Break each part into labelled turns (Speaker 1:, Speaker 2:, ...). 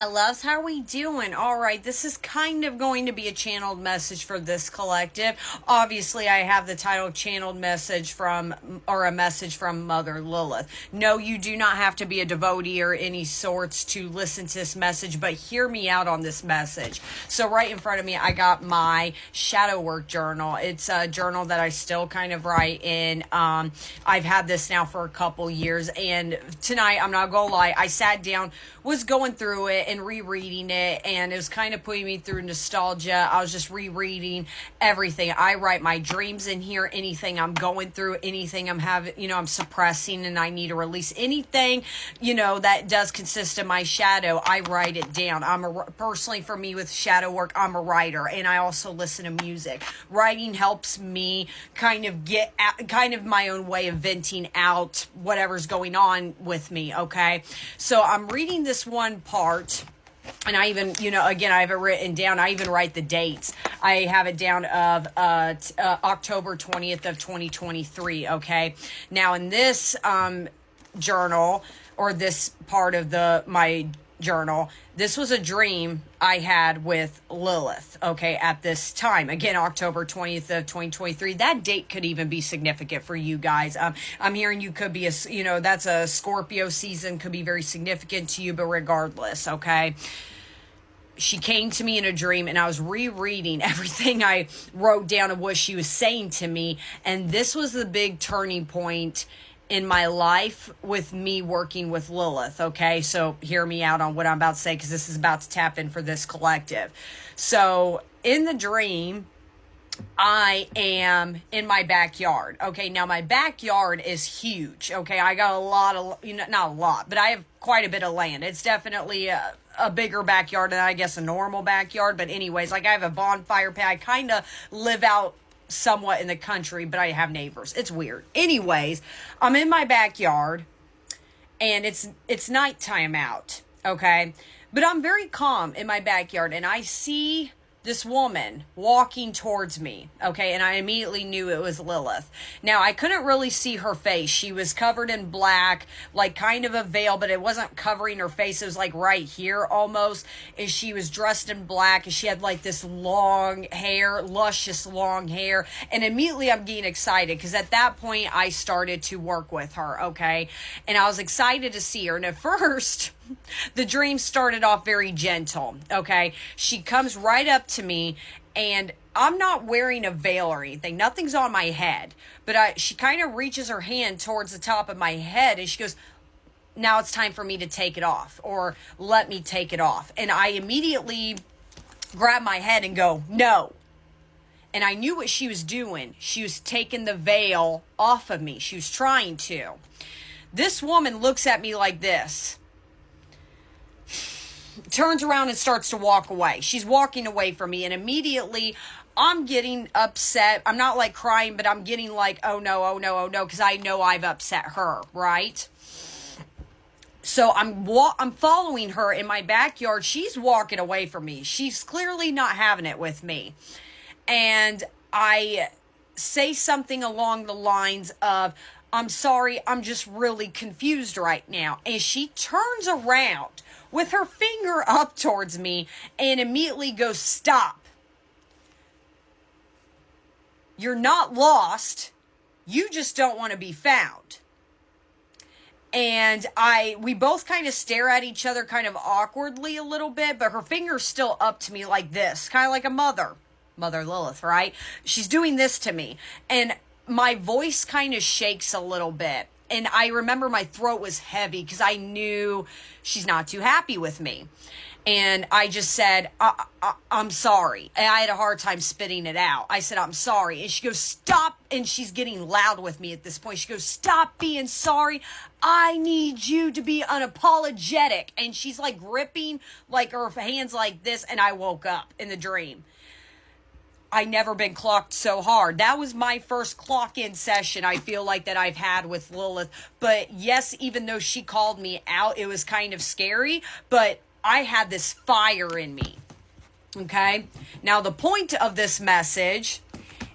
Speaker 1: Loves, how are we doing? All right, this is kind of going to be a channeled message for this collective. Obviously, I have the title channeled message from, or a message from Mother Lilith. No, you do not have to be a devotee or any sorts to listen to this message, but hear me out on this message. So right in front of me, I got my shadow work journal. It's a journal that I still kind of write in. I've had this now for a couple years, and tonight, I'm not gonna lie, I sat down, was going through it and rereading it, and it was kind of putting me through nostalgia. I was just rereading everything. I write my dreams in here, anything I'm going through, anything I'm having, I'm suppressing and I need to release, anything, that does consist of my shadow, I write it down. Personally, for me with shadow work, I'm a writer, and I also listen to music. Writing helps me kind of get kind of my own way of venting out whatever's going on with me, okay? So I'm reading this one part, and I even, again, I have it written down. I even write the dates. I have it down of October 20th of 2023, okay? Now, in this journal, or this part of my journal, this was a dream I had with Lilith, okay, at this time. Again, October 20th of 2023. That date could even be significant for you guys. I'm hearing you could be that's a Scorpio season, could be very significant to you, but regardless, okay? She came to me in a dream, and I was rereading everything I wrote down of what she was saying to me, and this was the big turning point in my life with me working with Lilith, okay? So hear me out on what I'm about to say, because this is about to tap in for this collective. So in the dream, I am in my backyard, okay? Now, my backyard is huge, okay? I got a lot of, not a lot, but I have quite a bit of land. It's definitely a bigger backyard than, I guess, a normal backyard. But anyways, I have a bonfire pit. I kind of live out somewhat in the country, but I have neighbors. It's weird. Anyways, I'm in my backyard, and it's nighttime out, okay? But I'm very calm in my backyard, and I see this woman walking towards me, okay? And I immediately knew it was Lilith. Now, I couldn't really see her face. She was covered in black, like kind of a veil, but it wasn't covering her face. It was like right here almost. And she was dressed in black, and she had like this long hair, luscious long hair. And immediately I'm getting excited, because at that point I started to work with her, okay? And I was excited to see her. And at first, the dream started off very gentle, okay? She comes right up to me, and I'm not wearing a veil or anything. Nothing's on my head. But she kind of reaches her hand towards the top of my head, and she goes, "Now it's time for me to take it off," or "Let me take it off." And I immediately grab my head and go, "No." And I knew what she was doing. She was taking the veil off of me. She was trying to. This woman looks at me like this, turns around and starts to walk away. She's walking away from me, and immediately I'm getting upset. I'm not like crying, but I'm getting like, oh no, oh no, oh no, because I know I've upset her, right? So I'm following her in my backyard. She's walking away from me. She's clearly not having it with me. And I say something along the lines of, "I'm sorry, I'm just really confused right now." And she turns around with her finger up towards me and immediately goes, "Stop. You're not lost. You just don't want to be found." And we both kind of stare at each other kind of awkwardly a little bit, but her finger's still up to me like this, kind of like a Mother Lilith, right? She's doing this to me. And my voice kind of shakes a little bit. And I remember my throat was heavy, because I knew she's not too happy with me. And I just said, I'm sorry. And I had a hard time spitting it out. I said, "I'm sorry." And she goes, "Stop." And she's getting loud with me at this point. She goes, "Stop being sorry. I need you to be unapologetic." And she's like gripping like her hands like this. And I woke up in the dream. I never been clocked so hard. That was my first clock-in session, I feel like, that I've had with Lilith. But yes, even though she called me out, it was kind of scary. But I had this fire in me, okay? Now, the point of this message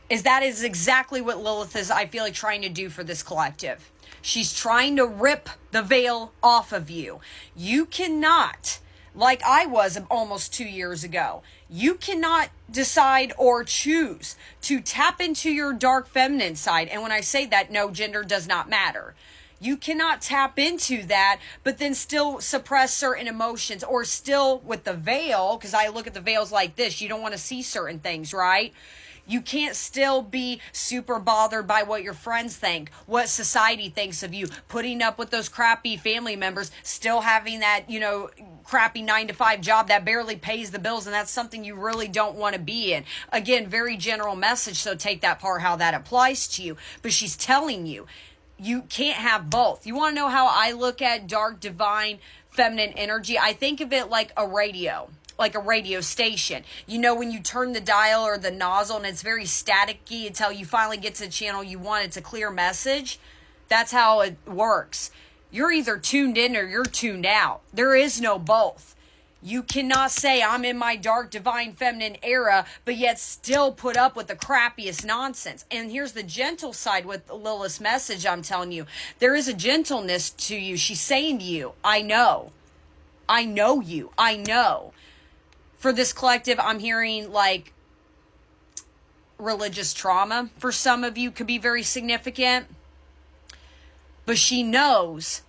Speaker 1: is that is exactly what Lilith is, I feel like, trying to do for this collective. She's trying to rip the veil off of you. You cannot like I was almost 2 years ago. You cannot decide or choose to tap into your dark feminine side. And when I say that, no, gender does not matter. You cannot tap into that, but then still suppress certain emotions, or still with the veil, because I look at the veils like this. You don't want to see certain things, right? You can't still be super bothered by what your friends think, what society thinks of you, putting up with those crappy family members, still having that, crappy 9-to-5 job that barely pays the bills, and that's something you really don't want to be in. Again, very general message, so take that part how that applies to you. But she's telling you, you can't have both. You want to know how I look at dark, divine, feminine energy? I think of it like a radio. Like a radio station. When you turn the dial or the nozzle and it's very staticky until you finally get to the channel you want, it's a clear message. That's how it works. You're either tuned in or you're tuned out. There is no both. You cannot say I'm in my dark, divine, feminine era, but yet still put up with the crappiest nonsense. And here's the gentle side with Lilith's message I'm telling you. There is a gentleness to you. She's saying to you, I know. I know you. I know. For this collective, I'm hearing like religious trauma for some of you could be very significant. But she knows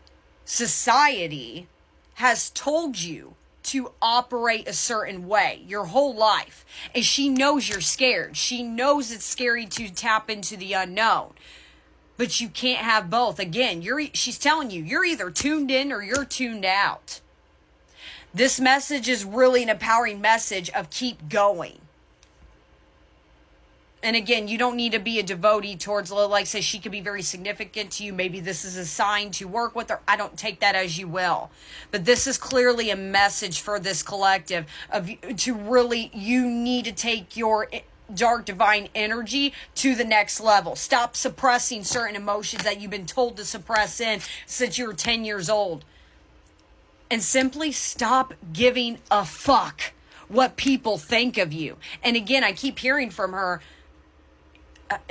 Speaker 1: society has told you to operate a certain way your whole life. And she knows you're scared. She knows it's scary to tap into the unknown. But you can't have both. Again, she's telling you, you're either tuned in or you're tuned out. This message is really an empowering message of keep going. And again, you don't need to be a devotee towards Lilith. Like I say, she could be very significant to you. Maybe this is a sign to work with her. I don't take that as you will. But this is clearly a message for this collective of you need to take your dark divine energy to the next level. Stop suppressing certain emotions that you've been told to suppress in since you were 10 years old. And simply stop giving a fuck what people think of you. And again, I keep hearing from her,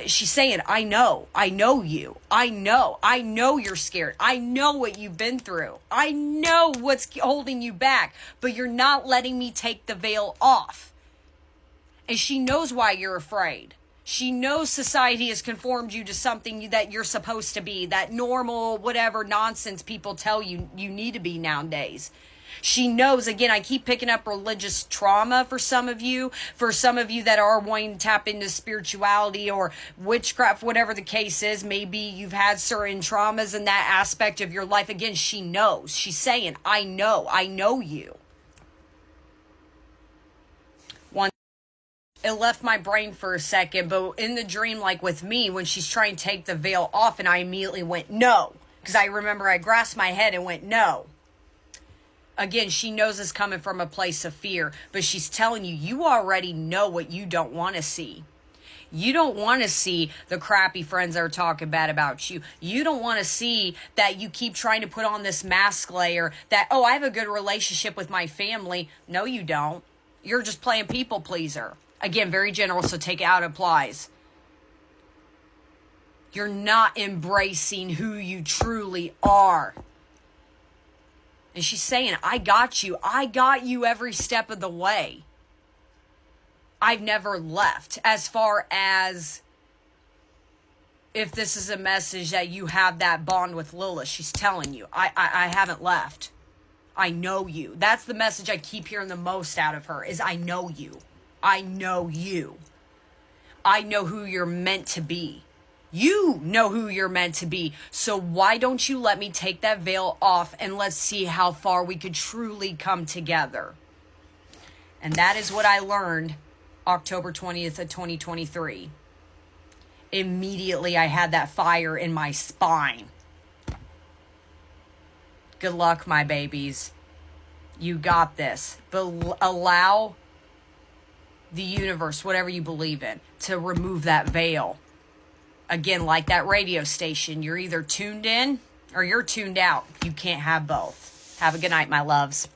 Speaker 1: she's saying, I know you. I know you're scared. I know what you've been through. I know what's holding you back, but you're not letting me take the veil off. And she knows why you're afraid. She knows society has conformed you to something that you're supposed to be, that normal, whatever nonsense people tell you you need to be nowadays. She knows, again, I keep picking up religious trauma for some of you that are wanting to tap into spirituality or witchcraft, whatever the case is. Maybe you've had certain traumas in that aspect of your life. Again, she knows. She's saying, I know you. It left my brain for a second, but in the dream, like with me, when she's trying to take the veil off, and I immediately went, no. Because I remember I grasped my head and went, no. Again, she knows it's coming from a place of fear, but she's telling you, you already know what you don't want to see. You don't want to see the crappy friends that are talking bad about you. You don't want to see that you keep trying to put on this mask layer that, I have a good relationship with my family. No, you don't. You're just playing people pleaser. Again, very general, so take it out, applies. You're not embracing who you truly are. And she's saying, I got you. I got you every step of the way. I've never left. As far as if this is a message that you have that bond with Lilith, she's telling you, I haven't left. I know you. That's the message I keep hearing the most out of her is I know you. I know you. I know who you're meant to be. You know who you're meant to be. So why don't you let me take that veil off and let's see how far we could truly come together. And that is what I learned October 20th of 2023. Immediately I had that fire in my spine. Good luck, my babies. You got this. But allow the universe, whatever you believe in, to remove that veil. Again, like that radio station, you're either tuned in or you're tuned out. You can't have both. Have a good night, my loves.